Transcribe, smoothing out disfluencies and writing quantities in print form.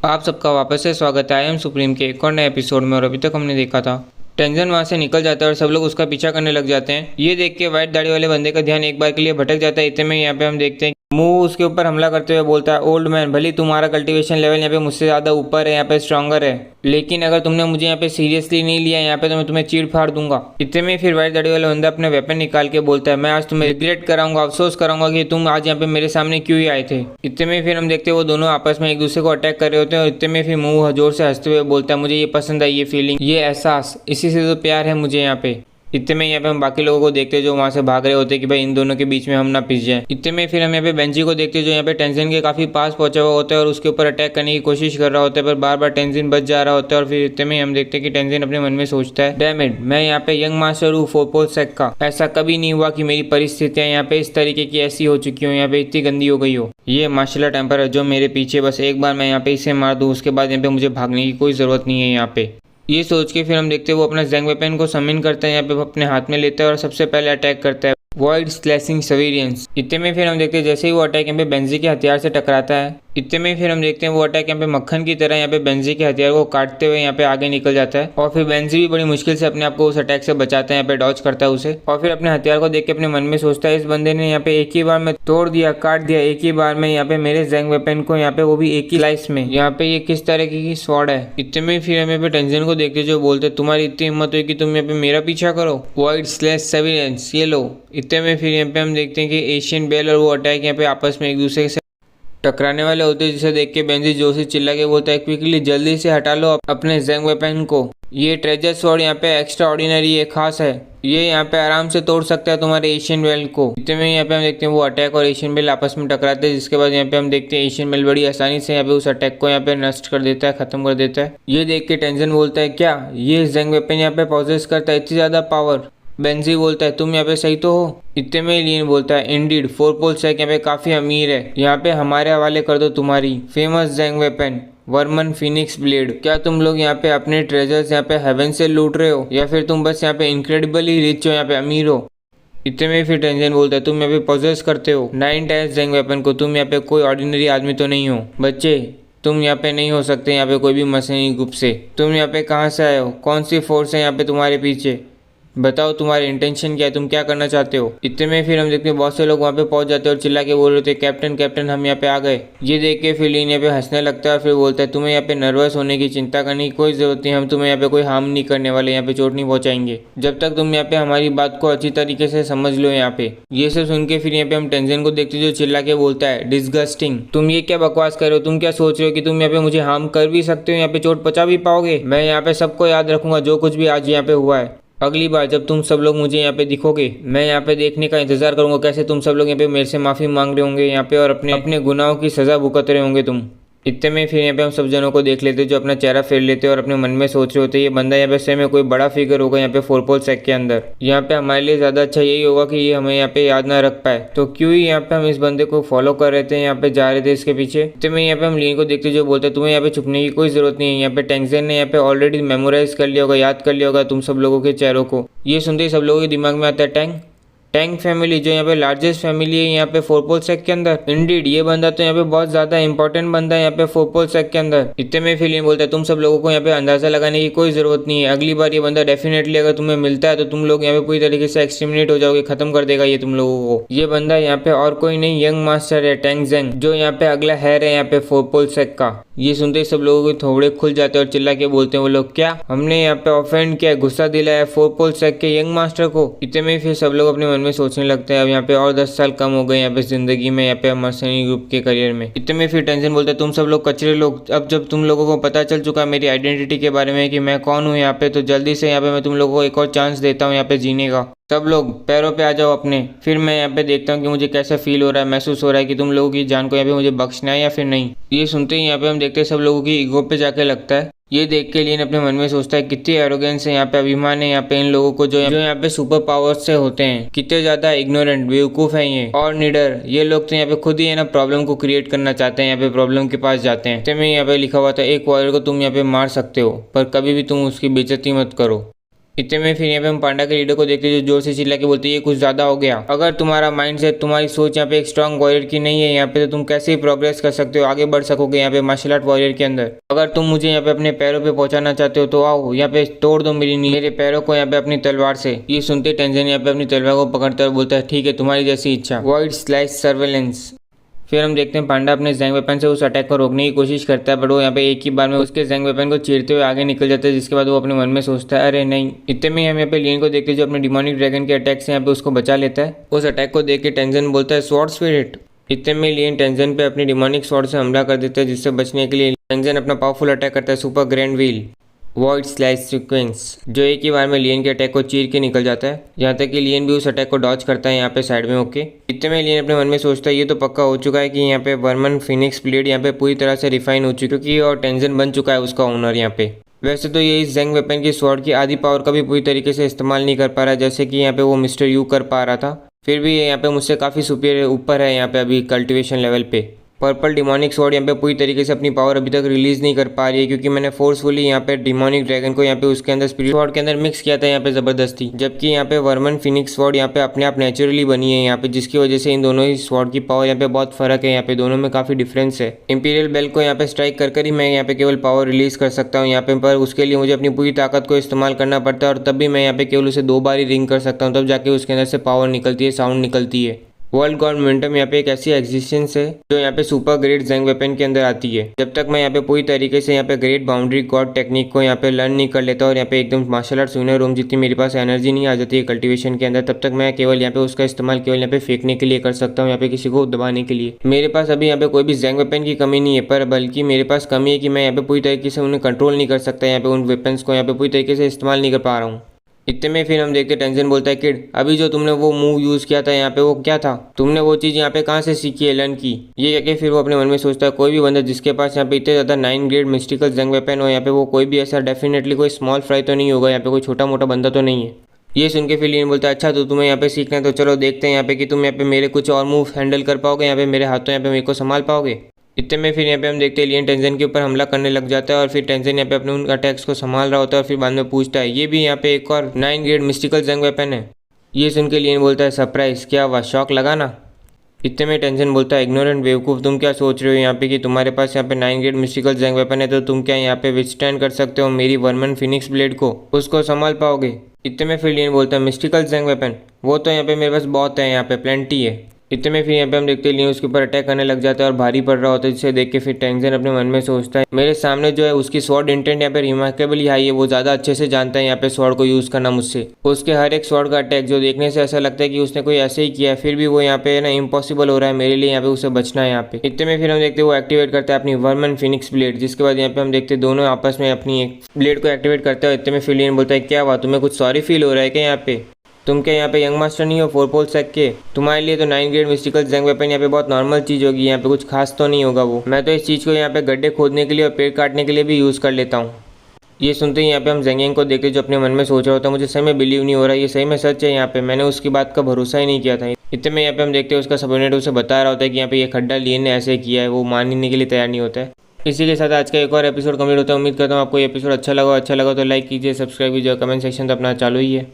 आप सबका वापस से स्वागत है आई एम सुप्रीम के एक और नए एपिसोड में। और अभी तक हमने देखा था टेंजन वहाँ से निकल जाता है और सब लोग उसका पीछा करने लग जाते हैं। ये देख के व्हाइट दाढ़ी वाले बंदे का ध्यान एक बार के लिए भटक जाता है। इतने में यहाँ पे हम देखते हैं मुंह उसके ऊपर हमला करते हुए बोलता है, ओल्ड मैन, भले तुम्हारा कल्टीवेशन लेवल यहाँ पे मुझसे ज़्यादा ऊपर है, यहाँ पे स्ट्रॉन्गर है, लेकिन अगर तुमने मुझे यहाँ पे सीरियसली नहीं लिया यहाँ पे तो मैं तुम्हें चीड़ फाड़ दूंगा। इतने में फिर व्हाइट दाढ़ी वाला बंदा अपने वेपन निकाल के बोलता है, मैं आज तुम्हें रिग्रेट कराऊंगा, अफसोस कराऊंगा कि तुम आज यहाँ पे मेरे सामने क्यों ही आए थे। इतने में फिर हम देखते हैं वो दोनों आपस में एक दूसरे को अटैक कर रहे होते हैं। और इतने में फिर मुंह जोर से हंसते हुए बोलता है, मुझे ये पसंद आई, ये फीलिंग, ये एहसास, इसी से तो प्यार है मुझे यहाँ पे। इतने में यहाँ पे हम बाकी लोगों को देखते हैं जो वहाँ से भाग रहे होते हैं कि भाई इन दोनों के बीच में हम ना पिस जाए। इतने में फिर हम यहाँ पे बेंजी को देखते हैं जो यहाँ पे टेंजिन के काफ़ी पास पहुंचा हुआ होता है और उसके ऊपर अटैक करने की कोशिश कर रहा होता है, पर बार बार टेंजिन बच जा रहा होता है। और फिर इतने में हम देखते हैं कि टेंजिन अपने मन में सोचता है, डैम इट, मैं यहाँ पे यंग मास्टर हूँ फोरपोल सेक का, ऐसा कभी नहीं हुआ कि मेरी परिस्थितियाँ यहाँ पे इस तरीके की ऐसी हो चुकी हो, यहाँ पे इतनी गंदी हो गई हो। ये मार्शल टेम्पर है जो मेरे पीछे, बस एक बार मैं यहाँ पे इसे मार दूँ, उसके बाद यहाँ पे मुझे भागने की कोई ज़रूरत नहीं है यहाँ पे। ये सोच के फिर हम देखते हैं वो अपना ज़ैंग वेपन को समिन करता है, यहाँ पे वो अपने हाथ में लेता है और सबसे पहले अटैक करता है, वॉइड स्लैशिंग सवेरियंस। इतने में फिर हम देखते हैं जैसे ही वो अटैक यहाँ पे बेंजी के हथियार से टकराता है, इतने में फिर हम देखते हैं वो अटैक यहाँ पे मक्खन की तरह यहाँ पे बेंजी के हथियार को काटते हुए यहाँ पे आगे निकल जाता है। और फिर बेंजी भी बड़ी मुश्किल से अपने आप को उस अटैक से बचाता है, यहाँ पे डॉज करता है उसे। और फिर अपने हथियार को देख के अपने मन में सोचता है, इस बंदे ने यहाँ पे एक ही बार में तोड़ दिया, काट दिया एक ही बार में यहाँ पे मेरे ज़ैंग वेपन को, यहाँ पे वो भी एक ही स्लाइस में। यहाँ पे ये किस तरह की स्वॉर्ड है। इतने में फिर हमें पे टेंजन को देखते जो बोलते, तुम्हारी इतनी हिम्मत हुई कि तुम यहाँ पे मेरा पीछा करो, वॉइड स्लैश सवेरियंस, ये लो। इतने में फिर यहाँ पे हम देखते हैं कि एशियन बेल और वो अटैक यहाँ पे आपस में एक दूसरे से टकराने वाले होते हैं, जिसे देख के बेंजी जोर से चिल्ला के बोलता है, क्विकली जल्दी से हटा लो अपने ज़ैंग वेपन को, ये ट्रेजर स्वॉर्ड यहाँ पे एक्स्ट्रा ऑर्डिनरी है, खास है, ये यहाँ पे आराम से तोड़ सकता है तुम्हारे एशियन बेल को। इतने में यहाँ पे हम देखते हैं वो अटैक और एशियन बेल आपस में टकराते हैं, जिसके बाद यहाँ पे हम देखते हैं एशियन बेल बड़ी आसानी से यहाँ पे उस अटैक को यहाँ पे नष्ट कर देता है, खत्म कर देता है। ये देख के टेंजन बोलता है, क्या ये ज़ैंग वेपन यहाँ पे पॉजेस करता है इतनी ज़्यादा पावर। बेंजी बोलता है, तुम यहाँ पे सही तो हो। इतने में लीन बोलता है, इंडीड फोरपोल सेक यहाँ पे काफ़ी अमीर है, यहाँ पे हमारे हवाले कर दो तुम्हारी famous Zhang weapon Varman Phoenix blade. क्या तुम लोग यहाँ पे अपने ट्रेजर्स यहाँ पे हेवन से लूट रहे हो, या फिर तुम बस यहाँ पे इनक्रेडिबली रिच हो, यहाँ पे अमीर हो। इतने में फिर टेंजन बोलता है, तुम यहाँ पे पॉजेस करते हो 9 टाइम्स ज़ैंग वेपन को, तुम यहाँ पे कोई ऑर्डिनरी आदमी तो नहीं हो बच्चे, तुम यहाँ पे नहीं हो सकते यहाँ पे कोई भी मशीनी ग्रुप से। तुम यहाँ पे कहाँ से आए हो, कौन सी फोर्स है यहाँ पे तुम्हारे पीछे, बताओ तुम्हारी इंटेंशन क्या है, तुम क्या करना चाहते हो। इतने में फिर हम देखते हैं बहुत से लोग वहाँ पे पहुंच जाते हैं और चिल्ला के बोल रहे थे, कैप्टन कैप्टन हम यहाँ पे आ गए। ये देख के फिर लीन यहाँ पे हंसने लगता है और फिर बोलता है, तुम्हें यहाँ पे नर्वस होने की, चिंता करने की कोई जरूरत नहीं, हम तुम्हें यहाँ पे कोई हार्म नहीं करने वाले, यहाँ पे चोट नहीं पहुंचाएंगे, जब तक तुम यहाँ पे हमारी बात को अच्छी तरीके से समझ लो यहाँ पे। ये सब सुन के फिर यहाँ पे हम टेंजन को देखते जो चिल्ला के बोलता है, डिस्गस्टिंग, तुम ये क्या बकवास कर रहे हो, तुम क्या सोच रहे हो कि तुम यहाँ पे मुझे हार्म कर भी सकते हो, यहाँ पे चोट पचा भी पाओगे। मैं यहाँ पे सबको याद रखूंगा जो कुछ भी आज यहाँ पे हुआ है। अगली बार जब तुम सब लोग मुझे यहाँ पे दिखोगे, मैं यहाँ पे देखने का इंतजार करूंगा कैसे तुम सब लोग यहाँ पे मेरे से माफ़ी मांग रहे होंगे यहाँ पे और अपने अपने गुनाहों की सज़ा भुगत रहे होंगे तुम। इतने में फिर यहाँ पे हम सब जनों को देख लेते जो अपना चेहरा फेर लेते और अपने मन में सोच रहे होते, ये बंदा यहाँ पे सही में कोई बड़ा फिगर होगा यहाँ पे फोरपोल सेक के अंदर, यहाँ पे हमारे लिए ज़्यादा अच्छा यही होगा कि ये हमें यहाँ पे याद ना रख पाए, तो क्यों ही यहाँ पे हम इस बंदे को फॉलो कर रहे थे, यहाँ पे जा रहे थे इसके पीछे। इतने में यहाँ पे हम लीन को देखते जो बोलते, तुम्हें यहाँ पे छुपने की कोई जरूरत नहीं है, यहाँ पे टेंजन ने यहाँ पे ऑलरेडी मेमोराइज कर लिया होगा, याद कर लिया होगा तुम सब लोगों के चेहरों को। ये सुनते ही सब लोगों के दिमाग में आता है टैंग फैमिली, जो यहाँ पे लार्जेस्ट फैमिली है यहाँ पे फोरपोल सेक के अंदर। इंडीड ये बंदा तो यहाँ पे बहुत ज्यादा इंपॉर्टेंट बंदा है यहाँ पे फोरपोल सेक के अंदर। इतने में फिर बोलता है, तुम सब लोगों को यहाँ पे अंदाजा लगाने की कोई जरूरत नहीं है, अगली बार ये बंदा डेफिनेटली अगर तुम्हें मिलता है तो तुम लोग यहाँ पे पूरी तरीके से एक्सटर्मिनेट हो जाओगे, खत्म कर देगा ये तुम लोगों को। ये बंदा यहाँ पे और कोई नहीं, यंग मास्टर है टैंग ज़ैंग, जो यहाँ पे अगला हेयर है यहाँ पे फोरपोल सेक का। ये सुनते ही सब लोगों के थोड़े खुल जाते हैं और चिल्ला के बोलते हैं वो लोग, क्या हमने यहाँ पे ऑफेंड किया, गुस्सा दिलाया फोरपोल सेक के यंग मास्टर को। इतने में फिर सब लोग अपने मन में सोचने लगते हैं, अब यहाँ पे और 10 साल कम हो गए यहाँ पे जिंदगी में, यहाँ पे मर्सनरी ग्रुप के करियर में। इतने में फिर टेंजन बोलते हैं, तुम सब लोग कचरे लोग, अब जब तुम लोगों को पता चल चुका मेरी आइडेंटिटी के बारे में कि मैं कौन हूँ यहाँ पे, तो जल्दी से यहाँ पे मैं तुम लोगों को एक और चांस देता हूँ यहाँ पे जीने का। सब लोग पैरों पे आ जाओ अपने, फिर मैं यहाँ पे देखता हूँ कि मुझे कैसा फील हो रहा है, महसूस हो रहा है कि तुम लोगों की जान को यहाँ पे मुझे बख्शना है या फिर नहीं। ये सुनते ही यहाँ पे हम देखते हैं सब लोगों की ईगो पे जाके लगता है। ये देख के लीन अपने मन में सोचता है, कितनी एरोगेंस है यहाँ पे, अभिमान है यहाँ पे इन लोगों को जो यहाँ पे सुपर पावर्स से होते हैं, कितने ज्यादा इग्नोरेंट बेवकूफ है ये और निडर। ये लोग तो यहाँ पे खुद ही है ना प्रॉब्लम को क्रिएट करना चाहते हैं, यहाँ पे प्रॉब्लम के पास जाते हैं। तो में यहाँ पे लिखा हुआ था, एक वॉरियर को तुम यहाँ पे मार सकते हो पर कभी भी तुम उसकी बेइज्जती मत करो। इतने में फिर यहाँ पे हम पांडा के लीडर को देखते हैं जो जोर से चिल्ला के बोलते हैं ये कुछ ज्यादा हो गया। अगर तुम्हारा माइंडसेट तुम्हारी सोच यहाँ पे एक स्ट्रांग वॉरियर की नहीं है यहाँ पे, तो तुम कैसे प्रोग्रेस कर सकते हो, आगे बढ़ सकोगे यहाँ पे मार्शल आर्ट वॉरियर के अंदर। अगर तुम मुझे यहाँ पे अपने पैरों पे पहुंचाना चाहते हो तो आओ यहाँ पे तोड़ दो मेरे पैरों को यहाँ पे अपनी तलवार से। ये सुनते टेंजन यहाँ पे अपनी तलवार को पकड़ता है और बोलता है ठीक है तुम्हारी जैसी इच्छा। Void slice surveillance. फिर हम देखते हैं पांडा अपने जैंग वेपन से उस अटैक को रोकने की कोशिश करता है, बट वो यहाँ पे एक ही बार में उसके जैंग वेपन को चीरते हुए आगे निकल जाता है, जिसके बाद वो अपने मन में सोचता है अरे नहीं। इतने में हम यहाँ पे लियन को देखते हैं जो अपने डिमोनिक ड्रैगन के अटैक से यहाँ पे उसको बचा लेता है। उस अटैक को देख के टेंजन बोलता है स्वॉर्ड स्पिरिट। इतने में लियन टेंजन पे अपनी डिमोनिक स्वॉर्ड से हमला कर देता है, जिससे बचने के लिए टेंजन अपना पावरफुल अटैक करता है super grand wheel void slice sequence, जो एक ही बार में लियन के अटैक को चीर के निकल जाता है। यहाँ तक कि लियन भी उस अटैक को डॉज करता है यहाँ पे साइड में होके। इतने में लियन अपने मन में सोचता है ये तो पक्का हो चुका है कि यहाँ पे वर्मन फिनिक्स ब्लेड यहाँ पे पूरी तरह से रिफाइन हो चुकी है और टेंजन बन चुका है उसका ओनर यहाँ पे। वैसे तो ये इस जैंग वेपन की स्वॉर्ड की आधी पावर का भी पूरी तरीके से इस्तेमाल नहीं कर पा रहा है, जैसे कि यहाँ पे वो मिस्टर यू कर पा रहा था। फिर भी यहाँ पे मुझसे काफ़ी सुपीरियर ऊपर है यहाँ पे अभी कल्टिवेशन लेवल पे। पर्पल डिमोनिक स्वॉर्ड यहाँ पे पूरी तरीके से अपनी पावर अभी तक रिलीज नहीं कर पा रही है, क्योंकि मैंने फोर्सफुली यहाँ पे डिमोनिक ड्रैगन को यहाँ पे उसके अंदर स्पिरिट स्वॉर्ड के अंदर मिक्स किया था यहाँ पे ज़बरदस्ती। जबकि यहाँ पे वर्मन फिनिक्स स्वॉर्ड यहाँ पे अपने आप नेचुरली बनी है यहाँ पे, जिसकी वजह से इन दोनों ही स्वॉर्ड की पावर यहाँ पे बहुत फर्क है, यहाँ पे दोनों में काफ़ी डिफरेंस है। इंपीरियल बेल को यहाँ पे स्ट्राइक कर ही मैं यहाँ पे केवल पावर रिलीज कर सकता हूँ यहाँ पे, पर उसके लिए मुझे अपनी पूरी ताकत को इस्तेमाल करना पड़ता है और तब भी मैं यहाँ पे केवल उसे 2 बार ही रिंग कर सकता हूँ, तब जाके उसके अंदर से पावर निकलती है, साउंड निकलती है। वर्ल्ड गॉड मोमेंटम यहाँ पे एक ऐसी एग्जिस्टेंस है जो यहाँ पे सुपर ग्रेट जैंग वेपन के अंदर आती है। जब तक मैं यहाँ पे पूरी तरीके से यहाँ पे ग्रेट बाउंड्री गॉड टेक्निक को यहाँ पे लर्न नहीं कर लेता और यहाँ पे एकदम मार्शल आर्ट विनर रूम जितनी मेरे पास एनर्जी नहीं आ जाती है कल्टिवेशन के अंदर, तब तक मैं केवल यहाँ पे उसका इस्तेमाल केवल यहाँ पे फेंकने के लिए कर सकता हूँ, यहाँ पे किसी को दबाने के लिए। मेरे पास अभी यहाँ पे कोई भी जैंग वेपन की कमी नहीं है, पर बल्कि मेरे पास कमी है कि मैं यहाँ पे पूरी तरीके से उन्हें कंट्रोल नहीं कर सकता, यहाँ पे उन वेपन्स को यहाँ पे पूरी तरीके से इस्तेमाल नहीं कर पा रहा हूँ। इतने में फिर हम देखते टेंजन बोलता है किड अभी जो तुमने वो मूव यूज़ किया था यहाँ पे वो क्या था, तुमने वो चीज़ यहाँ पे कहाँ से सीखी है लर्न की। ये कहके फिर वो अपने मन में सोचता है कोई भी बंदा जिसके पास यहाँ पे इतने ज़्यादा 9 ग्रेड मिस्टिकल जंग वेपन हो यहाँ पे, वो कोई भी ऐसा डेफिनेटली कोई स्मॉल फ्राई तो नहीं होगा, यहाँ पे कोई छोटा मोटा बंदा तो नहीं है। ये सुन के फिर लियन बोलता है अच्छा तो तुम्हें यहाँ पे सीखना है तो चलो देखते हैं यहाँ पे कि तुम यहाँ पे मेरे कुछ और मूव हैंडल कर पाओगे, यहाँ पे मेरे हाथों यहाँ पे मेरे को संभाल पाओगे। इतने में फिर यहाँ पे हम देखते हैं लियन टेंजन के ऊपर हमला करने लग जाता है और फिर टेंजन यहाँ पे अपने उन अटैक्स को संभाल रहा होता है और फिर बाद में पूछता है ये भी यहाँ पे एक और 9 ग्रेड मिस्टिकल जंग वेपन है। ये सुन के लियन बोलता है सरप्राइज, क्या हुआ, शॉक लगा ना। इतने में टेंजन बोलता है इग्नोरेंट बेवकूफ़, तुम क्या सोच रहे हो यहाँ पे कि तुम्हारे पास यहाँ पे 9 ग्रेड मिस्टिकल जंग वेपन है तो तुम क्या यहाँ पे विथस्टैंड कर सकते हो मेरी वर्मन फिनिक्स ब्लेड को, उसको संभाल पाओगे। इतने में फिर लियन बोलता है मिस्टिकल जंग वेपन वो तो यहाँ पे मेरे पास बहुत है, यहाँ पे प्लेंटी है। इतने में फिर यहाँ पे हम देखते हैं लियन उसके ऊपर अटैक करने लग जाता है और भारी पड़ रहा होता है, जिसे देख के फिर टेंजन अपने मन में सोचता है मेरे सामने जो है उसकी स्वॉर्ड इंटेंट यहाँ पे रिमार्केबली हाई है, वो ज़्यादा अच्छे से जानता है यहाँ पे स्वॉर्ड को यूज़ करना मुझसे। उसके हर एक स्वॉर्ड का अटैक जो देखने से ऐसा लगता है कि उसने कोई ऐसे ही किया है, फिर भी वो यहाँ पे ना इम्पॉसिबल हो रहा है मेरे लिए यहाँ पे उसे बचना है यहाँ पे। इतने में फिर हम देखते हैं वो एक्टिवेट करता है अपनी वर्मन फिनिक्स ब्लेड, जिसके बाद यहाँ पे हम देखते हैं दोनों आपस में अपनी एक ब्लेड को एक्टिवेट करते हैं। इतने में फिर लियन बोलता है क्या हुआ, तुम्हें कुछ सॉरी फील हो रहा है क्या यहाँ पे, तुम क्या यहाँ पे यंग मास्टर नहीं हो 4 पोल सेक के, तुम्हारे लिए तो 9 ग्रेड मिस्टिकल जंग वेपन यहाँ पे बहुत नॉर्मल चीज़ होगी, यहाँ पे कुछ खास तो नहीं होगा वो। मैं तो इस चीज़ को यहाँ पे गड्ढे खोदने के लिए और पेड़ काटने के लिए भी यूज़ कर लेता हूँ। ये सुनते ही यहाँ पे हम जेंगिंग को देखते जो अपने मन में सोच रहा होता है मुझे सही में बिलीव नहीं हो रहा, ये सही में सच है, यहाँ पे मैंने उसकी बात का भरोसा ही नहीं किया था। इतने में यहाँ पे हम देखते हैं उसका सबऑर्डिनेट उसे बता रहा होता है कि यहाँ पे ये खड्डा लियन ने ऐसे किया है, वो मानने के लिए तैयार नहीं होता है। इसी के साथ आज का एक और एपिसोड कंप्लीट होता है। उम्मीद करता हूँ आपको ये एपिसोड अच्छा लगा तो लाइक कीजिए, सब्सक्राइब कीजिए, कमेंट सेक्शन तो अपना चालू ही है।